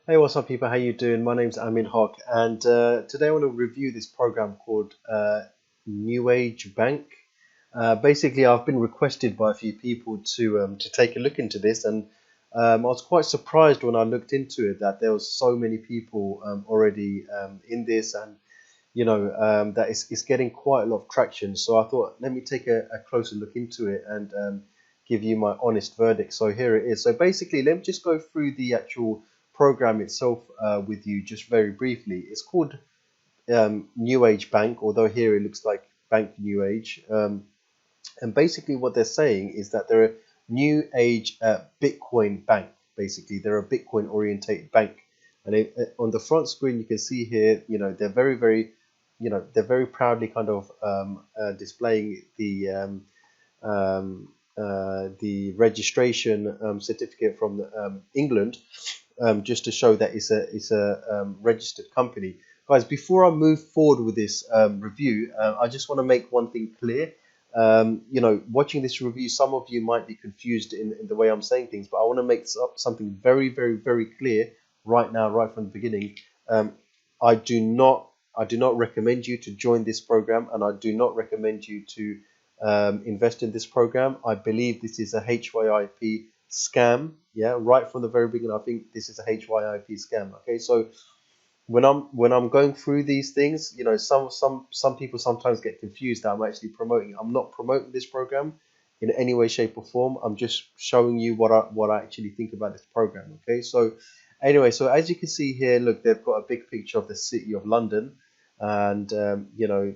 Hey, what's up, people? How you doing? My name's Amin, and today I want to review this program called NewAge Bank. Basically, I've been requested by a few people to take a look into this, and I was quite surprised when I looked into it that there was so many people already in this, and that it's getting quite a lot of traction. So I thought, let me take a closer look into it and give you my honest verdict. So here it is. So basically, let me just go through the actual program itself with you just very briefly. It's called New Age Bank, although here it looks like Bank New Age. And basically, what they're saying is that they're a new age Bitcoin bank. Basically, they're a Bitcoin orientated bank. And on the front screen, you can see here, they're they're very proudly kind of displaying the registration certificate from England, just to show that it's a registered company. Guys, before I move forward with this review, I just want to make one thing clear. Watching this review, some of you might be confused in the way I'm saying things, but I want to make something very, very, very clear right now, right from the beginning. Um, I do not, I do not recommend you to join this program, and I do not recommend you to invest in this program. I believe this is a HYIP scam. Yeah, right from the very beginning, I think this is a HYIP scam. Okay, so when I'm going through these things, some people sometimes get confused that I'm actually promoting. I'm not promoting this program in any way, shape, or form. I'm just showing you what I actually think about this program. Okay, so anyway, so as you can see here, look, they've got a big picture of the city of London, and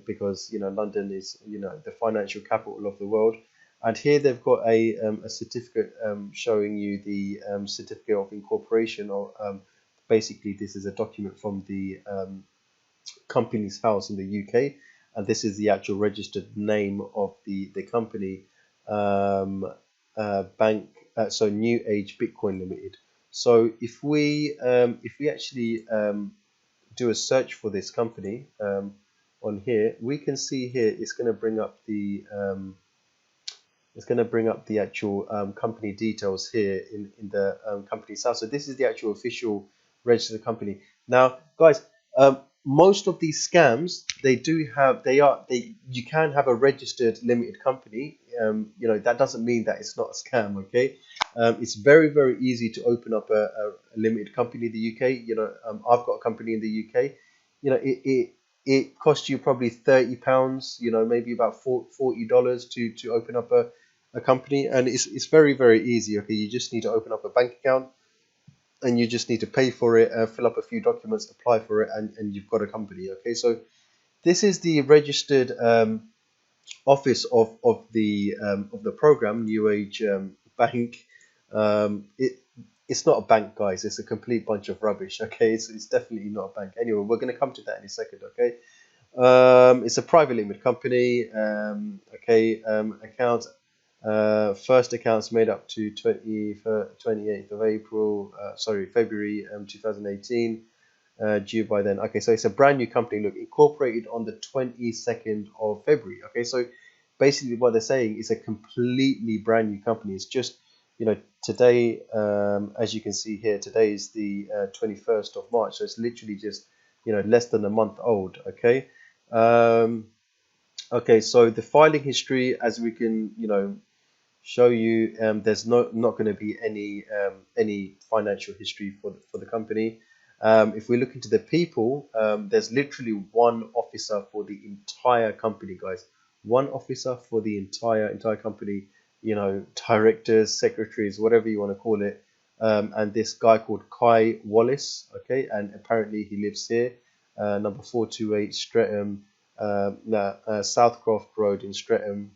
because London is the financial capital of the world. And here they've got a certificate showing you the certificate of incorporation, or basically this is a document from the company's house in the UK, and this is the actual registered name of the company, um, bank. So New Age Bitcoin Limited. So if we actually do a search for this company on here, we can see here it's going to bring up the actual company details here in the company's house. So this is the actual official registered company. Now, guys, most of these scams, they you can have a registered limited company. That doesn't mean that it's not a scam. Okay, it's very, very easy to open up a limited company in the UK. I've got a company in the UK. It costs you probably £30, maybe about $40 to open up a company, and it's very, very easy. Okay, you just need to open up a bank account, and you just need to pay for it, fill up a few documents, apply for it, and you've got a company. Okay, so this is the registered office of the program, New Age Bank. It's not a bank, guys. It's a complete bunch of rubbish. Okay, it's definitely not a bank. Anyway, we're going to come to that in a second. Okay, it's a private limited company. Account. First accounts made up to 28th of April, February 2018, due by then. Okay, so it's a brand new company. Look, incorporated on the 22nd of February. Okay, so basically what they're saying is a completely brand new company. It's just, today, as you can see here, today is the 21st of March. So it's literally just, less than a month old. Okay. Okay, so the filing history, as we can, show you, there's not going to be any financial history for the company. If we look into the people, there's literally one officer for the entire company, guys. One officer for the entire company. Directors, secretaries, whatever you want to call it. And this guy called Kai Wallace. Okay, and apparently he lives here, number 428 Streatham, Southcroft Road in Streatham.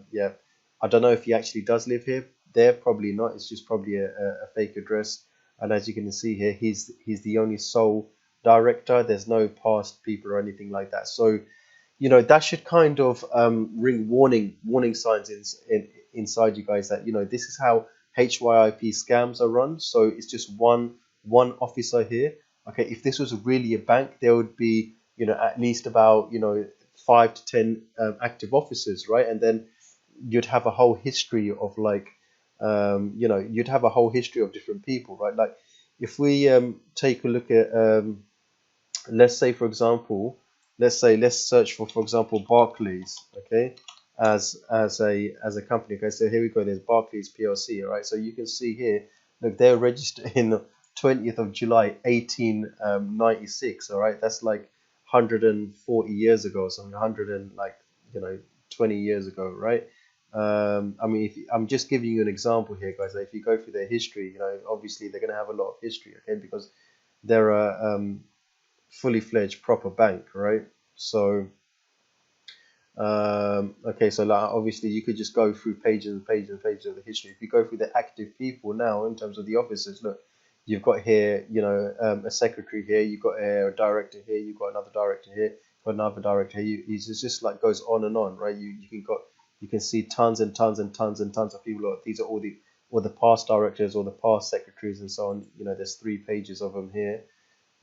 Yeah. I don't know if he actually does live here. There, probably not. It's just probably a fake address. And as you can see here, he's the only sole director. There's no past people or anything like that. So, that should kind of ring warning signs inside you guys that this is how HYIP scams are run. So it's just one officer here. Okay, if this was really a bank, there would be at least about 5 to 10 active officers, right? And then you'd have a whole history of you'd have a whole history of different people, right? Like if we take a look at, let's say for example, let's search for example Barclays, okay, as a company. Okay, so here we go. There's Barclays PLC. All right, so you can see here, look, they're registered in the 20th of July 1896. All right, that's like 140 years ago or something, 100 and like, 20 years ago, right? I mean, I'm just giving you an example here, guys. If you go through their history, obviously they're going to have a lot of history, okay, because they're a fully fledged proper bank, right? So, okay, so like obviously you could just go through pages and pages and pages of the history. If you go through the active people now in terms of the officers, look, you've got here, a secretary here, you've got a director here, you've got another director here, got another director here. It's just like goes on and on, right? You can see tons and tons and tons and tons of people. These are all the past directors or the past secretaries and so on. There's 3 pages of them here,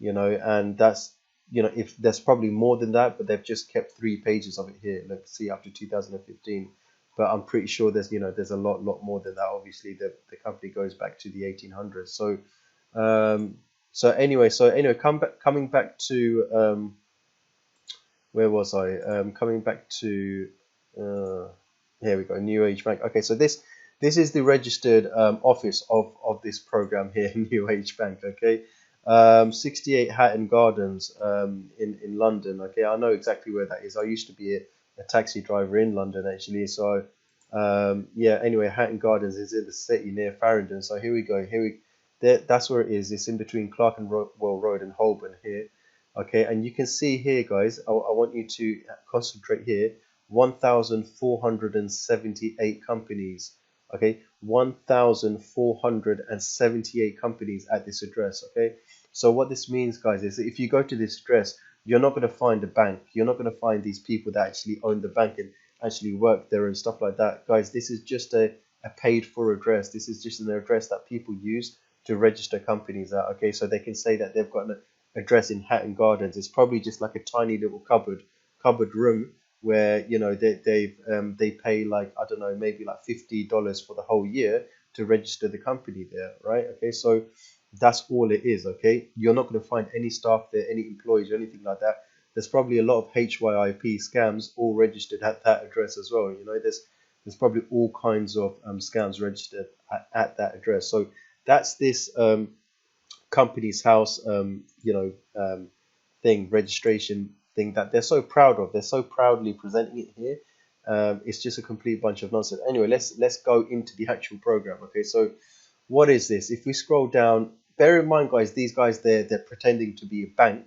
and that's, if there's probably more than that, but they've just kept 3 pages of it here. Let's see, up to 2015, but I'm pretty sure there's a lot more than that. Obviously the company goes back to the 1800s. So coming back to, where was I? Coming back to, here we go, NewAge Bank. Okay, so this is the registered office of this program here, NewAge Bank. Okay, 68 Hatton Gardens in London. Okay, I know exactly where that is. I used to be a taxi driver in London actually. So yeah. Anyway, Hatton Gardens is in the city near Farringdon. So here we go. That's where it is. It's in between Clerkenwell Road and Holborn here. Okay, and you can see here, guys. I want you to concentrate here. 1,478 companies. Okay, 1,478 companies at this address. Okay, so what this means, guys, is that if you go to this address, you're not going to find a bank. You're not going to find these people that actually own the bank and actually work there and stuff like that, guys. This is just a paid for address. This is just an address that people use to register companies at. Okay, so they can say that they've got an address in Hatton Gardens. It's probably just like a tiny little cupboard room where they pay, like, I don't know, maybe like $50 for the whole year to register the company there, right? Okay, so that's all it is. Okay, you're not going to find any staff there, any employees or anything like that. There's probably a lot of HYIP scams all registered at that address as well. There's probably all kinds of scams registered at that address. So that's this company's house registration thing that they're so proud of. They're so proudly presenting it here. It's just a complete bunch of nonsense. Anyway, let's go into the actual program. Okay, so what is this? If we scroll down, bear in mind, guys, these guys, they're pretending to be a bank.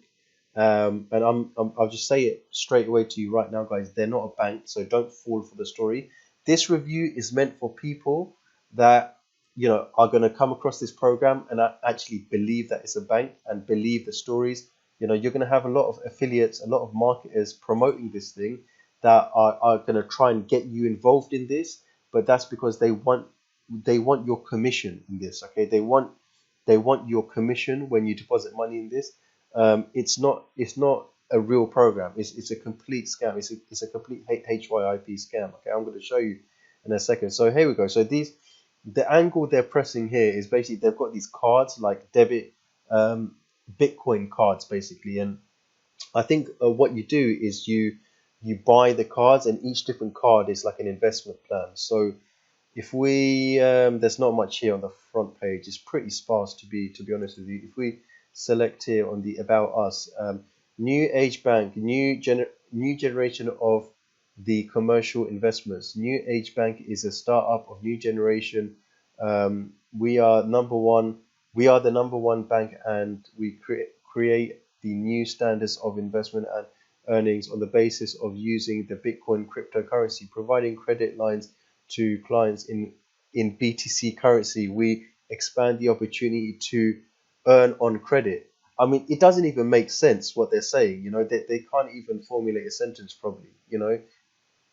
And I'll just say it straight away to you right now, guys. They're not a bank, so don't fall for the story. This review is meant for people that are going to come across this program and actually believe that it's a bank and believe the stories. You're going to have a lot of affiliates, a lot of marketers promoting this thing that are going to try and get you involved in this, but that's because they want your commission in this. Okay, they want your commission when you deposit money in this. It's not a real program. It's a complete scam. It's a complete HYIP scam. Okay, I'm going to show you in a second. So here we go. So the angle they're pressing here is basically they've got these cards like debit, Bitcoin cards basically, and I think what you do is you buy the cards, and each different card is like an investment plan. So if we there's not much here on the front page. It's pretty sparse to be honest with you. If we select here on the About Us, New Age Bank, new generation of the commercial investments. New Age Bank is a startup of new generation. We are the number one bank, and we create the new standards of investment and earnings on the basis of using the Bitcoin cryptocurrency, providing credit lines to clients in BTC currency. We expand the opportunity to earn on credit. I mean, it doesn't even make sense what they're saying. They can't even formulate a sentence properly.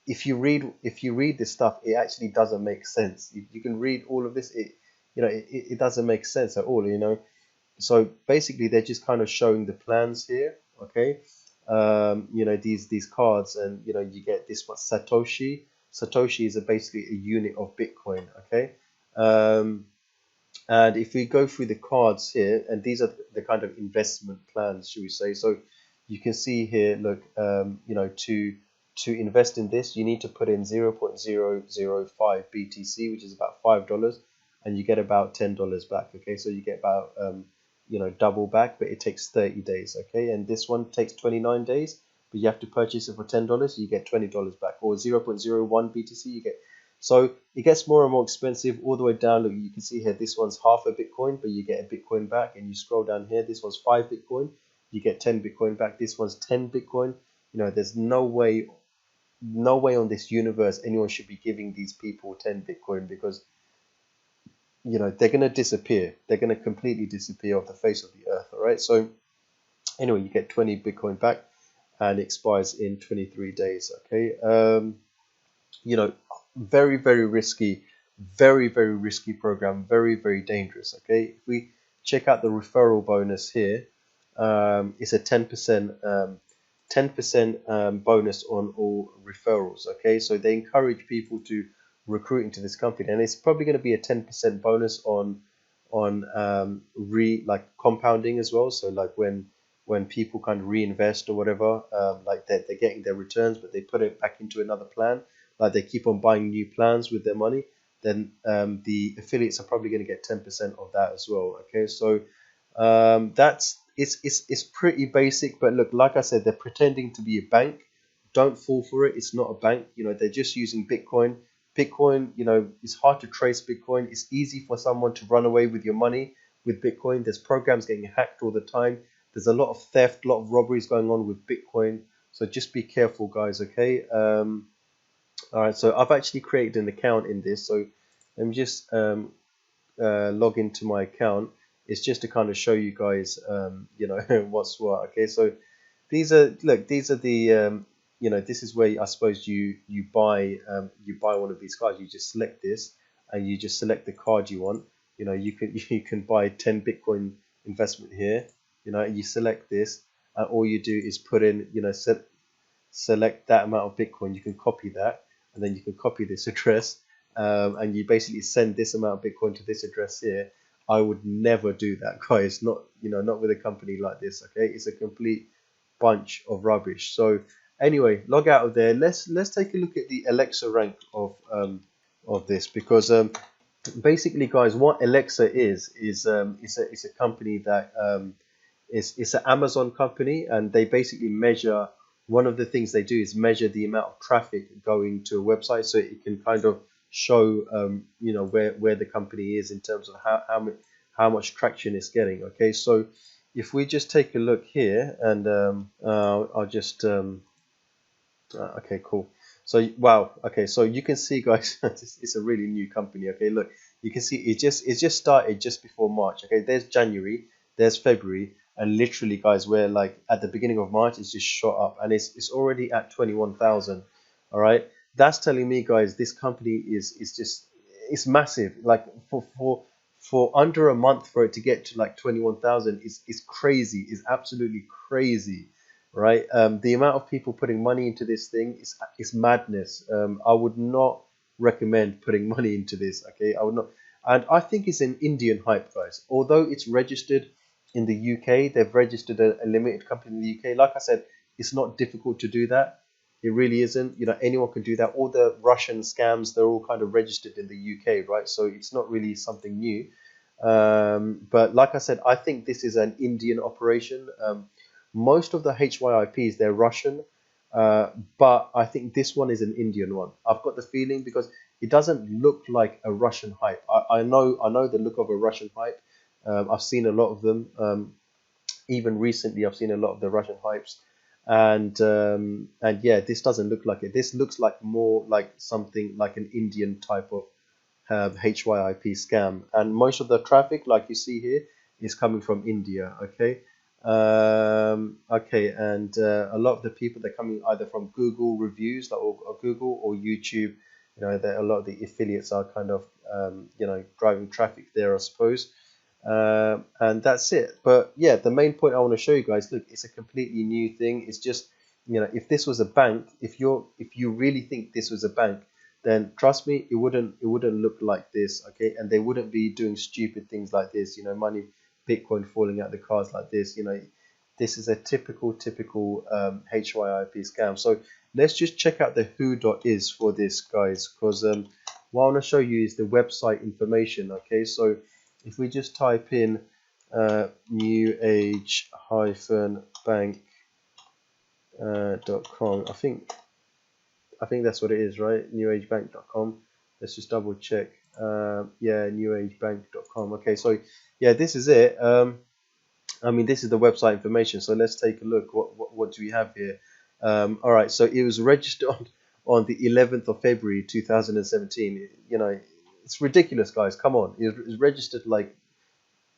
If you read this stuff, it actually doesn't make sense. You can read all of this. It doesn't make sense at all. So basically, they're just kind of showing the plans here. Okay. These cards, and you get this one, Satoshi. Satoshi is basically a unit of Bitcoin. Okay. And if we go through the cards here, and these are the kind of investment plans, should we say? So you can see here, look, you know, to invest in this, you need to put in 0.005 BTC, which is about $5, and you get about $10 back. Okay, so you get about you know, double back, but it takes 30 days. Okay, and this one takes 29 days, but you have to purchase it for $10, you get $20 back, or 0.01 BTC, you get. So it gets more and more expensive all the way down. Look, you can see here, this one's half a Bitcoin, but you get a Bitcoin back. And you scroll down here, this one's 5 Bitcoin, you get 10 Bitcoin back. This one's 10 Bitcoin. You know, there's no way on this universe anyone should be giving these people 10 Bitcoin, because, you know, they're going to disappear. They're going to completely disappear off the face of the earth. All right. So anyway, you get 20 Bitcoin back, and it expires in 23 days. Okay. You know, very, very risky, very, very risky program, very, very dangerous. Okay, if we check out the referral bonus here, it's a 10% bonus on all referrals. Okay, so they encourage people to recruit into this company, and it's probably going to be a 10% bonus on like compounding as well. So like when people kind of reinvest or whatever, like they're getting their returns, but they put it back into another plan. Like they keep on buying new plans with their money, then the affiliates are probably going to get 10% of that as well. Okay, so that's it's pretty basic, but look, like I said, they're pretending to be a bank. Don't fall for it. It's not a bank. You know, they're just using Bitcoin. Bitcoin, you know, it's hard to trace Bitcoin. It's easy for someone to run away with your money with Bitcoin. There's programs getting hacked all the time. There's a lot of theft, a lot of robberies going on with Bitcoin. So just be careful, guys. Okay. All right, so I've actually created an account in this, so let me just log into my account. It's just to kind of show you guys, you know, what's what. Okay, so these are, look, these are the, you know, this is where I suppose you buy one of these cards. You just select this, and you just select the card you want. You know, you can buy 10 Bitcoin investment here. You know, you select this, and all you do is put in, you know, select that amount of Bitcoin. You can copy that, and then you can copy this address, and you basically send this amount of Bitcoin to this address here. I would never do that, guys. Not, you know, not with a company like this. Okay, it's a complete bunch of rubbish. So anyway, log out of there. Let's take a look at the Alexa rank of this, because basically, guys, what Alexa is it's a company that it's an Amazon company, and they basically measure. One of the things they do is measure the amount of traffic going to a website, so it can kind of show you know, where the company is in terms of how much traction it's getting. Okay, so if we just take a look here, and I'll just okay, cool. So wow, okay, so you can see, guys, it's a really new company. Okay, look, you can see it just started just before March. Okay, there's January, there's February, and literally, guys, we're like at the beginning of March, it's just shot up, and it's already at 21,000. All right, that's telling me, guys, this company is just, it's massive. Like for under a month for it to get to like 21,000 is crazy. Is absolutely crazy, right? The amount of people putting money into this thing is madness. I would not recommend putting money into this. Okay, I would not. And I think it's an Indian hype, guys. Although it's registered in the UK, they've registered a limited company in the UK. Like I said, it's not difficult to do that. It really isn't. You know, anyone can do that. All the Russian scams, they're all kind of registered in the UK, right? So it's not really something new. But like I said, I think this is an Indian operation. Most of the HYIPs, they're Russian, but I think this one is an Indian one. I've got the feeling, because it doesn't look like a Russian hype. I know the look of a Russian hype. I've seen a lot of them. Even recently, I've seen a lot of the Russian hypes, and yeah, this doesn't look like it. This looks like more like something like an Indian type of HYIP scam, and most of the traffic, like you see here, is coming from India. Okay, okay, and a lot of the people, they're coming either from Google reviews, like or Google or YouTube. You know, a lot of the affiliates are kind of you know, driving traffic there, I suppose. And that's it. But yeah, the main point I want to show you guys, look, it's a completely new thing. It's just, you know, if this was a bank, if you really think this was a bank, then trust me, it wouldn't look like this, okay? And they wouldn't be doing stupid things like this, you know, money, Bitcoin falling out the cars like this, you know. This is a typical HYIP scam. So let's just check out the who.is for this, guys, because what I want to show you is the website information, okay? So if we just type in newage-bank.com, I think that's what it is, right? NewAgeBank.com. Let's just double check. Yeah, NewAgeBank.com. Okay, so yeah, this is it. I mean, this is the website information. So let's take a look. What do we have here? All right, so it was registered on the 11th of February 2017. You know, it's ridiculous, guys. Come on, it was registered like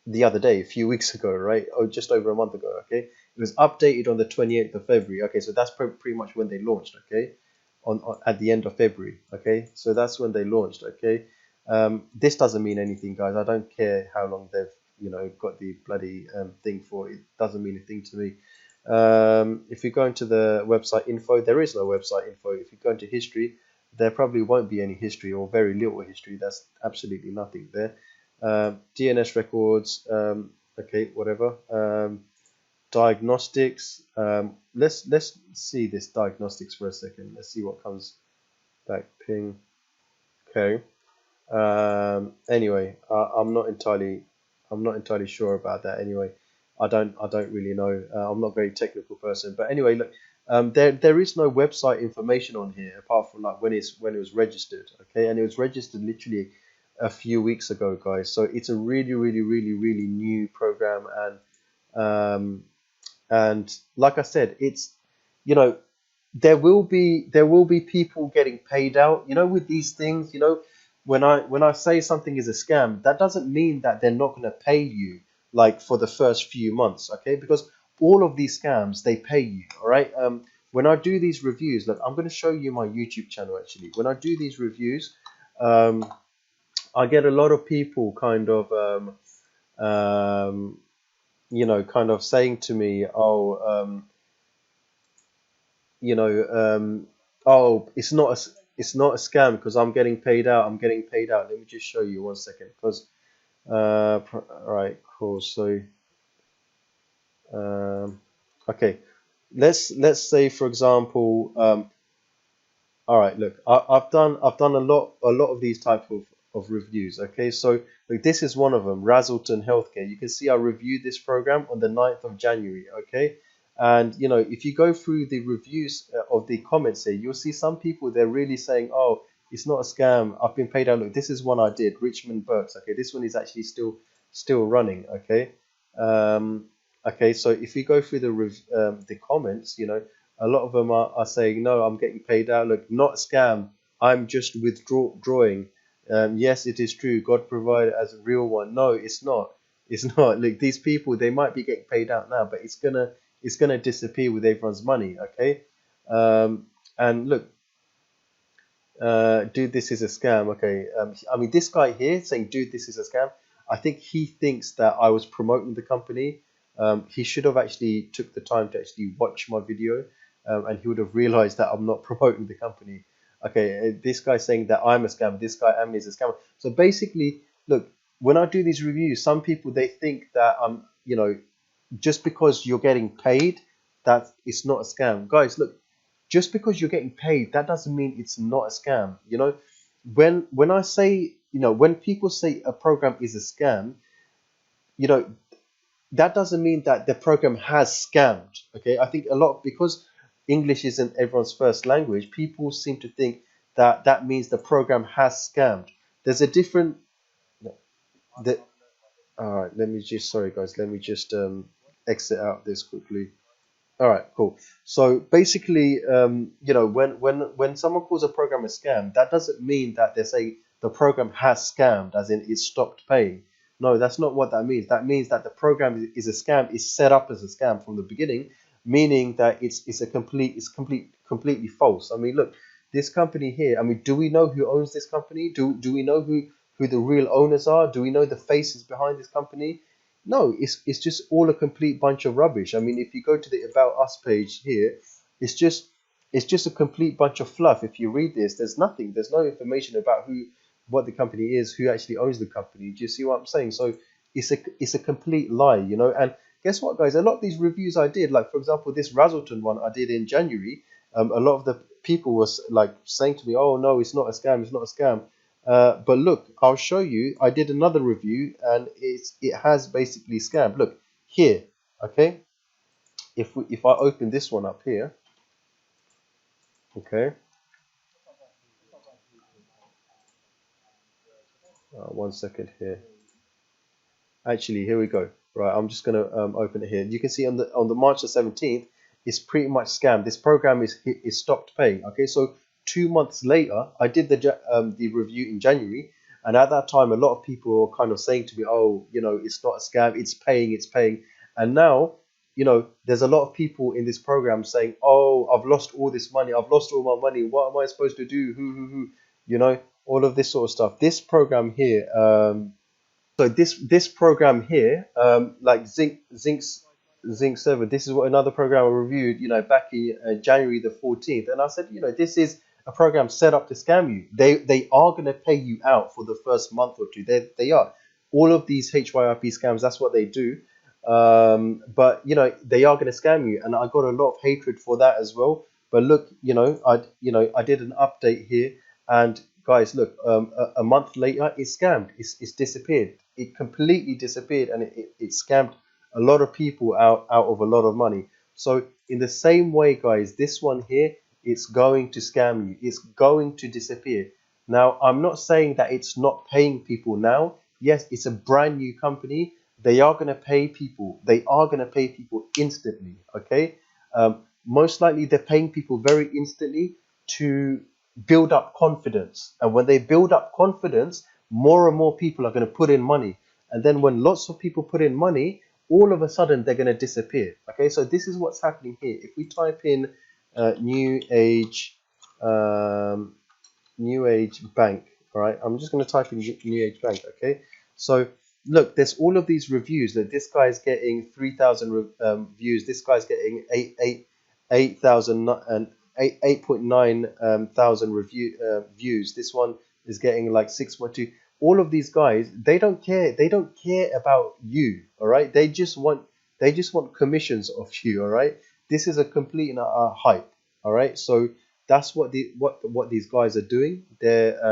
the other day, a few weeks ago, right? Oh, just over a month ago. Okay, it was updated on the 28th of February. Okay, so that's pretty much when they launched. Okay, on at the end of February. Okay, so that's when they launched. Okay, this doesn't mean anything, guys. I don't care how long they've got the bloody thing for. It doesn't mean a thing to me. If you go into the website info, there is no website info. If you go into history, there probably won't be any history or very little history. That's absolutely nothing there. DNS records, okay, whatever. Diagnostics. Let's see this diagnostics for a second. Let's see what comes back. Ping. Okay. Anyway, I'm not entirely sure about that. Anyway, I don't really know. I'm not a very technical person, but anyway, look, there is no website information on here apart from like when it was registered. Okay, and it was registered literally a few weeks ago, guys. So it's a really new program, and like I said, it's there will be people getting paid out. With these things, when I say something is a scam, that doesn't mean that they're not going to pay you like for the first few months, okay? Because all of these scams, they pay you, all right? When I do these reviews, look, I'm going to show you my YouTube channel actually. When I do these reviews, I get a lot of people kind of saying to me, oh, oh, it's not a scam because I'm getting paid out. Let me just show you one second, because all right, cool. So okay, let's say for example, all right, look, I've done a lot of these type of reviews. Okay, so look, this is one of them, Razzleton Healthcare. You can see I reviewed this program on the 9th of January. Okay, and if you go through the reviews of the comments here, you'll see some people, they're really saying, oh, it's not a scam, I've been paid out. Look, this is one I did, Richmond Burks. Okay, this one is actually still running. Okay, okay, so if you go through the comments, a lot of them are saying, no, I'm getting paid out. Look, not a scam, I'm just withdrawing. Yes, it is true, God provided as a real one. No, it's not. Look, these people, they might be getting paid out now, but it's gonna disappear with everyone's money. Okay, and look, dude, this is a scam. Okay, I mean, this guy here saying, dude, this is a scam, I think he thinks that I was promoting the company. He should have actually took the time to actually watch my video, and he would have realized that I'm not promoting the company. Okay, this guy saying that I'm a scam, this guy Amin is a scammer. So basically, look, when I do these reviews, some people, they think that I'm, just because you're getting paid, that it's not a scam. Guys, look, just because you're getting paid, that doesn't mean it's not a scam. When I say, when people say a program is a scam, that doesn't mean that the program has scammed. Okay, I think a lot, because English isn't everyone's first language, people seem to think that that means the program has scammed. There's a different. All right, let me just, sorry guys, let me just exit out this quickly. All right, cool. So basically, when someone calls a program a scam, that doesn't mean that they say the program has scammed, as in it stopped paying. No, that's not what that means. That means that the program is a scam, is set up as a scam from the beginning, meaning that it's completely false. I mean, look, this company here. I mean, do we know who owns this company? Do we know who the real owners are? Do we know the faces behind this company? No, it's just all a complete bunch of rubbish. I mean, if you go to the About Us page here, it's just it's just a complete bunch of fluff. If you read this, there's nothing. There's no information about what the company is, who actually owns the company. Do you see what I'm saying? So it's a complete lie, you know. And guess what, guys? A lot of these reviews I did, like for example, this Razzleton one I did in January. A lot of the people was like saying to me, "Oh no, it's not a scam. It's not a scam." But look, I'll show you. I did another review, and it has basically scammed. Look here, okay. If I open this one up here, okay. 1 second here. Actually, here we go. Right, I'm just gonna open it here. You can see on the March the 17th, it's pretty much scammed. This program is stopped paying. Okay, so 2 months later, I did the review in January, and at that time, a lot of people were kind of saying to me, "Oh, you know, it's not a scam. It's paying." And now, you know, there's a lot of people in this program saying, "Oh, I've lost all this money. I've lost all my money. What am I supposed to do? Who?" You know, all of this sort of stuff. This program here. So this program here, like Zinc Server, this is what another program I reviewed, you know, back in January the 14th, and I said, you know, this is a program set up to scam you. They are going to pay you out for the first month or two. They are. All of these HYIP scams, that's what they do. But you know, they are going to scam you, and I got a lot of hatred for that as well. But look, you know, I did an update here, and guys, look, a month later, it's scammed. It's disappeared. It completely disappeared, and it scammed a lot of people out of a lot of money. So in the same way, guys, this one here, it's going to scam you. It's going to disappear. Now, I'm not saying that it's not paying people now. Yes, it's a brand new company. They are going to pay people. They are going to pay people instantly. Okay. Most likely, they're paying people very instantly to build up confidence, and when they build up confidence, more and more people are going to put in money, and then when lots of people put in money, all of a sudden they're going to disappear. Okay, so this is what's happening here. If we type in NewAge Bank, all right, I'm just going to type in NewAge Bank. Okay, so look, there's all of these reviews that this guy's getting 3,000 views, this guy's getting 8,000 and 8.9 thousand views. This one is getting like 6.2. All of these guys, they don't care. They don't care about you. All right. They just want commissions of you. All right. This is a complete hype. All right. So that's what these guys are doing. They're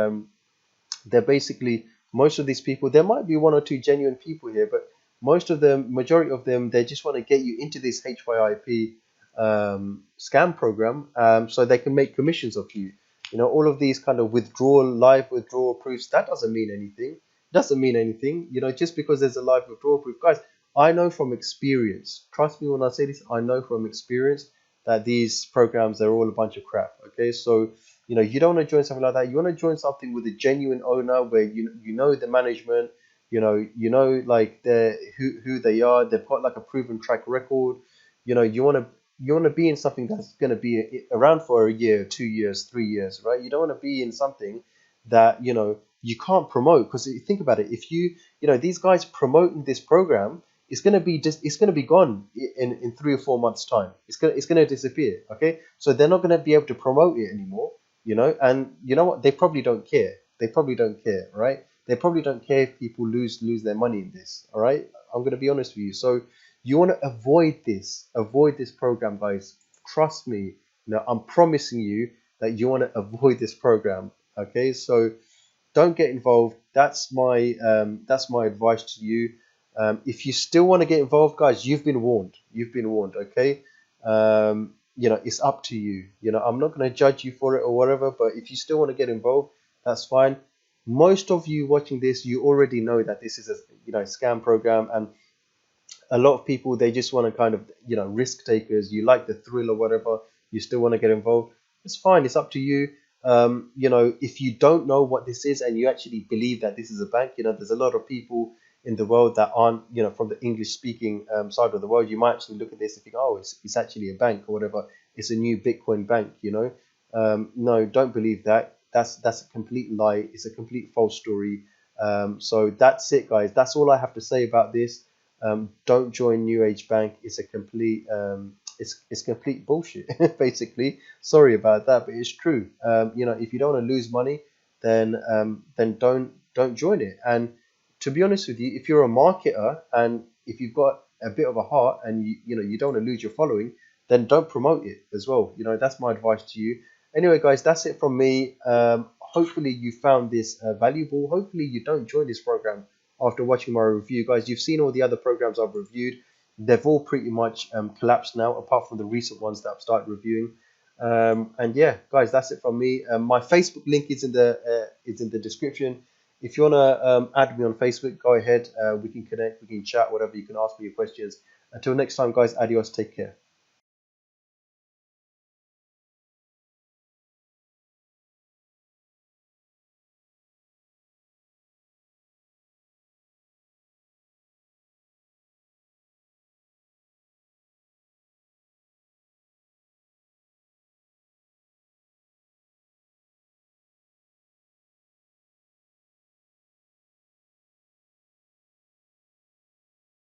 basically, most of these people. There might be one or two genuine people here, but most of them, majority of them, they just want to get you into this HYIP scam program, so they can make commissions of you. You know, all of these kind of live withdrawal proofs, that doesn't mean anything. Doesn't mean anything. You know, just because there's a live withdrawal proof, guys, I know from experience, trust me when I say this, I know from experience that these programs are all a bunch of crap. Okay, so you know, you don't want to join something like that. You want to join something with a genuine owner, where you know the management, you know like who they are. They've got like a proven track record. You know, you want to be in something that's going to be around for a year, 2 years, 3 years, right? You don't want to be in something that, you know, you can't promote, because think about it. If you know, these guys promoting this program, it's going to be gone in 3 or 4 months time. It's going to disappear. Okay, so they're not going to be able to promote it anymore, you know. And you know what, they probably don't care. They probably don't care, right? They probably don't care if people lose their money in this. All right, I'm going to be honest with you. So you want to avoid this program, guys. Trust me. You know, I'm promising you that you want to avoid this program. Okay, so don't get involved. That's my advice to you. If you still want to get involved, guys, you've been warned. Okay, you know, it's up to you. You know, I'm not going to judge you for it or whatever. But if you still want to get involved, that's fine. Most of you watching this, you already know that this is a scam program, and a lot of people, they just want to kind of, you know, risk takers. You like the thrill or whatever. You still want to get involved. It's fine. It's up to you. You know, if you don't know what this is and you actually believe that this is a bank, you know, there's a lot of people in the world that aren't, you know, from the English speaking side of the world. You might actually look at this and think, oh, it's actually a bank or whatever. It's a new Bitcoin bank, you know. No, don't believe that. That's a complete lie. It's a complete false story. So that's it, guys. That's all I have to say about this. Don't join NewAge Bank. It's a complete it's complete bullshit. Basically, sorry about that, but it's true. You know, if you don't want to lose money, then don't join it. And to be honest with you, if you're a marketer and if you've got a bit of a heart and you know you don't want to lose your following, then don't promote it as well. You know, that's my advice to you. Anyway, guys, that's it from me. Hopefully you found this valuable. Hopefully you don't join this program after watching my review. Guys, you've seen all the other programs I've reviewed. They've all pretty much collapsed now, apart from the recent ones that I've started reviewing. And yeah, guys, that's it from me. My Facebook link is in the description. If you wanna add me on Facebook, go ahead. We can connect, we can chat, whatever. You can ask me your questions. Until next time, guys. Adios. Take care.